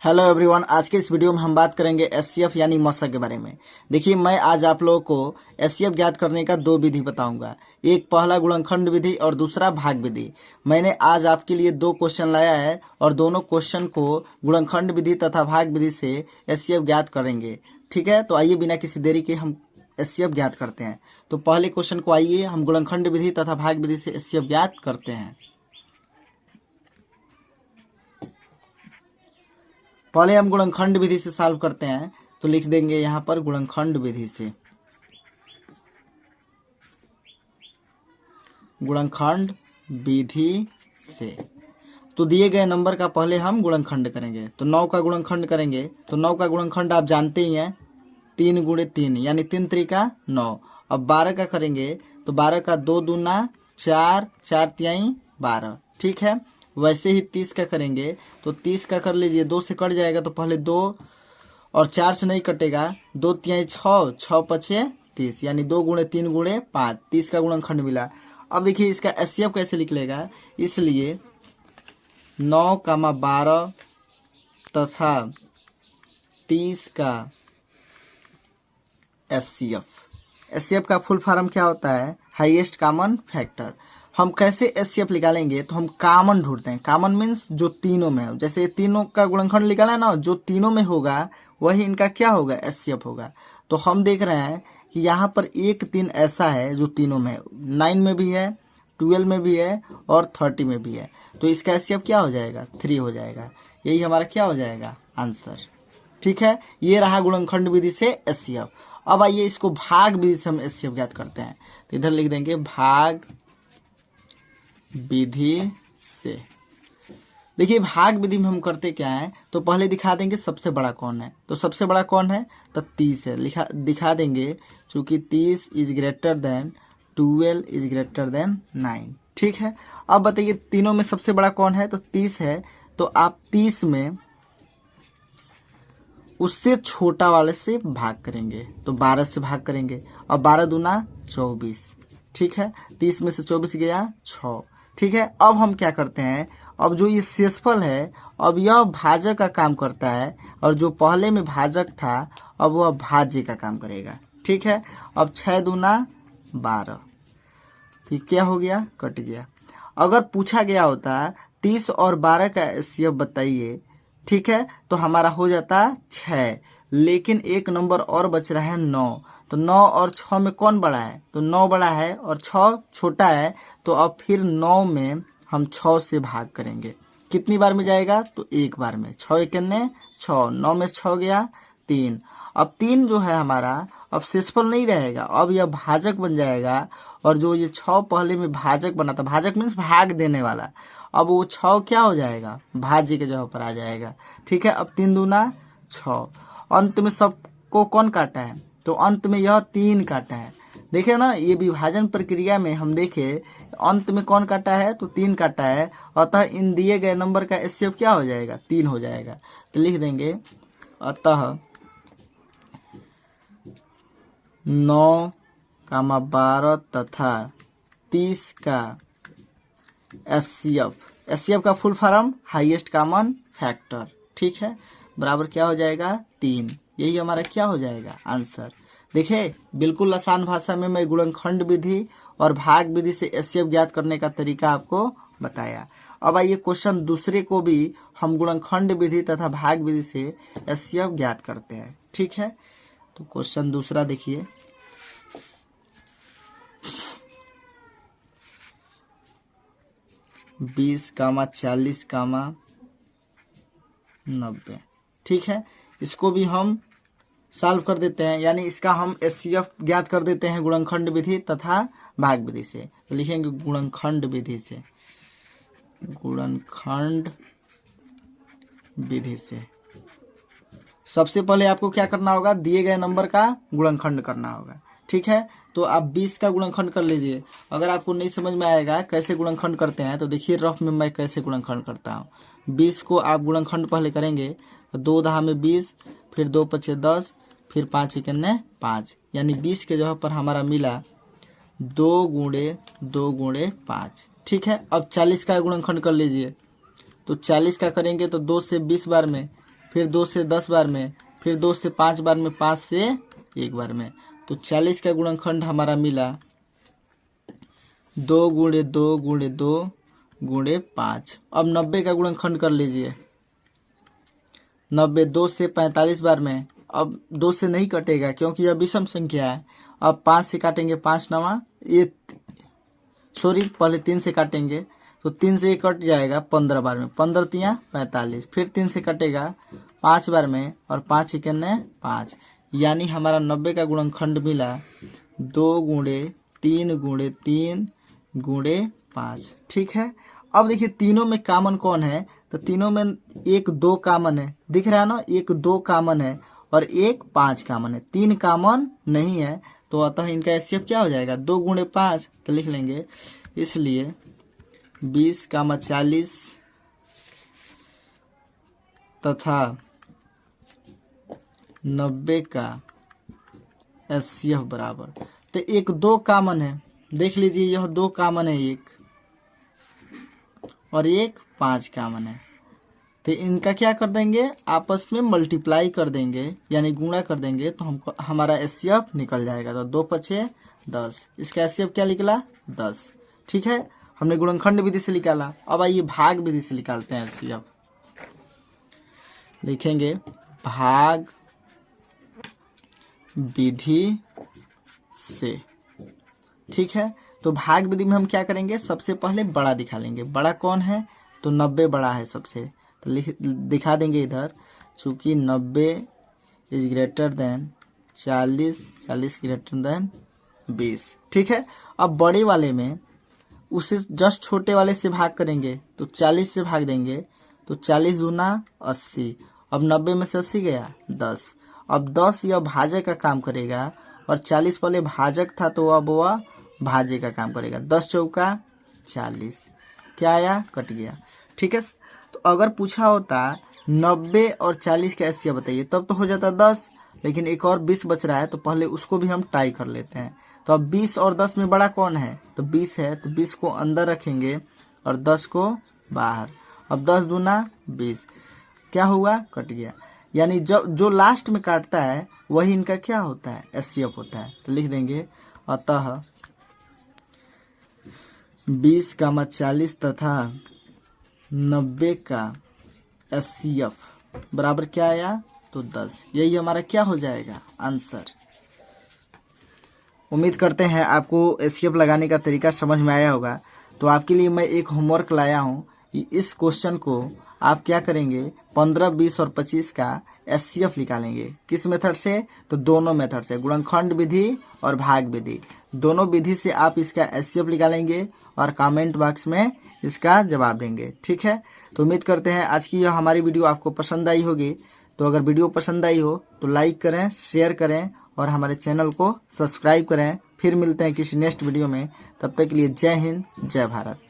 Hello everyone, आज के इस वीडियो में हम बात करेंगे एचसीएफ यानी मशक के बारे में। देखिए, मैं आज आप लोगों को एचसीएफ ज्ञात करने का दो विधि बताऊंगा। एक पहला गुणनखंड विधि और दूसरा भाग विधि। मैंने आज आपके लिए दो क्वेश्चन लाया है और दोनों क्वेश्चन को गुणनखंड विधि तथा भाग विधि से एचसीएफ ज्ञात करेंगे। ठीक है, तो आइए बिना किसी देरी के हम एचसीएफ ज्ञात करते हैं। तो पहले क्वेश्चन को आइए हम गुणनखंड विधि तथा भाग विधि से एचसीएफ ज्ञात करते हैं। पहले हम गुणनखंड विधि से सॉल्व करते हैं, तो लिख देंगे यहाँ पर गुणनखंड विधि से। गुणनखंड विधि से तो दिए गए नंबर का पहले हम गुणनखंड करेंगे। तो 9 का गुणनखंड करेंगे, तो 9 का गुणनखंड आप जानते ही हैं, 3 गुणे 3 यानी 3 त्रिका 9। अब 12 का करेंगे, तो 12 का 2 दूना 4, 4 तिहाई 12। ठीक है, वैसे ही 30 का करेंगे, तो 30 का कर लीजिए, 2 से कट जाएगा, तो पहले 2 और 4 से नहीं कटेगा, 2 तिहाई 6, 6 पचे 30 यानी 2 गुणे 3 गुणे 5, 30 का गुणनखंड मिला। अब देखिए इसका एचसीएफ कैसे निकलेगा, इसलिए 9, 12 तथा 30 का एचसीएफ का फुल फॉर्म क्या होता है? Highest common factor. हम कैसे एचसीएफ निकालेंगे? तो हम कॉमन ढूंढते हैं। कॉमन मीन्स जो तीनों में हो, जैसे तीनों का गुणनखंड निकाला है ना, जो तीनों में होगा वही इनका क्या होगा? एचसीएफ होगा। तो हम देख रहे हैं कि यहाँ पर 1 3 ऐसा है जो तीनों में है, 9 में भी है, 12 में भी है और 30 में भी है। तो इसका एचसीएफ क्या हो जाएगा? 3 हो जाएगा। यही हमारा क्या हो जाएगा? आंसर। ठीक है, ये रहा गुणनखंड विधि से एचसीएफ। अब आइए इसको भाग विधि से हम एचसीएफ ज्ञात करते हैं। तो इधर लिख देंगे भाग विधि से। देखिए भाग विधि में हम करते क्या है, तो पहले दिखा देंगे सबसे बड़ा कौन है। तो सबसे बड़ा कौन है? तो 30 है। दिखा देंगे चूंकि 30 is greater than 12 is greater than 9। ठीक है, अब बताइए तीनों में सबसे बड़ा कौन है? तो 30 है। तो आप 30 में उससे छोटा वाले से भाग करेंगे, तो 12 से भाग करेंगे और 12 दूना 24। ठीक है, 30 में से 24 गया 6। ठीक है, अब हम क्या करते हैं, अब जो ये शेषफल है, अब यह भाजक का काम करता है और जो पहले में भाजक था अब वह भाज्य का काम करेगा। ठीक है, अब 6 दूना 12, ठीक क्या हो गया? कट गया। अगर पूछा गया होता 30 और 12 का एचसीएफ बताइए, ठीक है, तो हमारा हो जाता 6, लेकिन एक नंबर और बच रहा है 9। तो 9 और 6 में कौन बड़ा है? तो 9 बड़ा है और 6 छोटा है। तो अब फिर 9 में हम 6 से भाग करेंगे। कितनी बार में जाएगा? तो एक बार में। 6 कितने? 6, 9 में से 6 गया 3। अब 3 जो है हमारा अब शेषफल नहीं रहेगा, अब यह भाजक बन जाएगा। और जो ये 6 पहले में भाजक बना था, भाजक मीन्स भाग देने वाला, अब वो 6 क्या हो जाएगा? भाज्य के जगह पर आ जाएगा। ठीक है, अब 3 दूना 6। अंत में सबको कौन काटा है? तो अंत में यह 3 काटा है। देखे ना, ये विभाजन प्रक्रिया में हम देखे अंत में कौन काटा है? तो 3 काटा है। अतः इन दिए गए नंबर का एचसीएफ क्या हो जाएगा? 3 हो जाएगा। तो लिख देंगे अतः 9, 12 तथा 30 का एचसीएफ का full form highest common factor. ठीक है, बराबर क्या हो जाएगा? 3। यही हमारा क्या हो जाएगा? आंसर। देखिए बिल्कुल आसान भाषा में मैं गुणनखंड विधि और भाग विधि से एचसीएफ ज्ञात करने का तरीका आपको बताया। अब आइए क्वेश्चन दूसरे को भी हम गुणनखंड विधि तथा भाग विधि से एचसीएफ ज्ञात करते हैं। ठीक है, तो क्वेश्चन दूसरा देखिए। बीस, 40, 90। ठीक है, इसको भी हम सॉल्व कर देते हैं, यानी इसका हम एचसीएफ ज्ञात कर देते हैं गुणनखंड विधि तथा भाग विधि से। तो लिखेंगे गुणनखंड विधि से। गुणनखंड विधि से सबसे पहले आपको क्या करना होगा? दिए गए नंबर का गुणनखंड करना होगा। ठीक है, तो आप 20 का गुणनखंड कर लीजिए। अगर आपको नहीं समझ में आएगा कैसे गुणनखंड करते हैं, तो देखिए रफ में मैं कैसे गुणनखंड करता हूँ। 20 को आप गुणनखंड पहले करेंगे, तो 2 दहा में 20, फिर 2 पचे 10, फिर 5 इकन्ने 5, यानी 20 के जगह पर हमारा मिला 2 गुणे 2 गुणे 5। ठीक है, अब 40 का गुणनखंड कर लीजिए। तो 40 का करेंगे तो 2 से 20 बार में फिर 2 से 10 बार में, फिर 2 से 5 बार में, 5 से 1 बार में। तो 40 का गुणनखंड हमारा मिला 2 गुणे 2 गुणे 2 गुणे 5। अब 90 का गुणनखंड कर लीजिए। 90 2 से 45 बार में, अब 2 से नहीं कटेगा क्योंकि यह विषम संख्या है। अब 5 से काटेंगे, 5 नवा ये सॉरी पहले 3 से काटेंगे तो 3 से ये कट जाएगा 15 बार में, 15 तिया 45, फिर 3 से कटेगा 5 बार में और 5 इक्यानवे 5, यानी हमारा 90 का गुणनखंड मिला 2 गुणे 3 गुणे 3 गुणे 5। ठीक है। अब देखिए तीनों में कॉमन कौन है, तो तीनों में 1 2 कॉमन है, दिख रहा है ना, 1 2 कॉमन है और 1 5 कॉमन है, 3 कॉमन नहीं है। तो अतः इनका एचसीएफ क्या हो जाएगा 2 गुणे 5, तो लिख लेंगे इसलिए 20, 40 तथा 90 का एचसीएफ बराबर, तो 1 2 कॉमन है, देख लीजिए यह 2 कॉमन है 1 और 1 5 कॉमन है। तो इनका क्या कर देंगे, आपस में मल्टीप्लाई कर देंगे यानी गुणा कर देंगे, तो हमको हमारा एचसीएफ निकल जाएगा। तो 2 5 10, इसका एचसीएफ क्या निकला 10। ठीक है, हमने गुणनखंड विधि से निकाला। अब आइए भाग विधि से निकालते हैं एचसीएफ। लिखेंगे भाग विधि से। ठीक है, तो भाग विधि में हम क्या करेंगे, सबसे पहले बड़ा दिखा लेंगे। बड़ा कौन है, तो 90 बड़ा है सबसे, तो दिखा देंगे इधर, चूंकि 90 is greater than 40, 40 greater than 20। ठीक है, अब बड़े वाले में उसे जस्ट छोटे वाले से भाग करेंगे, तो 40 से भाग देंगे, तो 40 दूना 80। अब 90 में से 80 गया 10। अब 10 यह भाजक का काम करेगा और 40 पहले भाजक था तो अब वह भाजे का काम करेगा। 10 चौका 40, क्या आया, कट गया। ठीक है, तो अगर पूछा होता 90 और 40 का एचसीएफ बताइए, तब तो हो जाता 10, लेकिन एक और 20 बच रहा है, तो पहले उसको भी हम ट्राई कर लेते हैं। तो अब 20 और 10 में बड़ा कौन है, तो 20 है, तो 20 को अंदर रखेंगे और 10 को बाहर। अब 10 दूना 20, क्या हुआ, कट गया। यानी जो लास्ट में काटता है वही इनका क्या होता है, एचसीएफ होता है। तो लिख देंगे अतः 20, 40 तथा 90 का एचसीएफ बराबर क्या आया, तो 10। यही हमारा क्या हो जाएगा, आंसर। उम्मीद करते हैं आपको एचसीएफ लगाने का तरीका समझ में आया होगा। तो आपके लिए मैं एक होमवर्क लाया हूँ। इस क्वेश्चन को आप क्या करेंगे, 15, 20 और 25 का एचसीएफ निकालेंगे। किस मेथड से, तो दोनों मेथड से, गुणनखंड विधि और भाग विधि, दोनों विधि से आप इसका एचसीएफ निकालेंगे और कमेंट बॉक्स में इसका जवाब देंगे। ठीक है, तो उम्मीद करते हैं आज की यह हमारी वीडियो आपको पसंद आई होगी। तो अगर वीडियो पसंद आई हो तो लाइक करें, शेयर करें और हमारे चैनल को सब्सक्राइब करें। फिर मिलते हैं किसी नेक्स्ट वीडियो में, तब तक के लिए जय हिंद, जय भारत।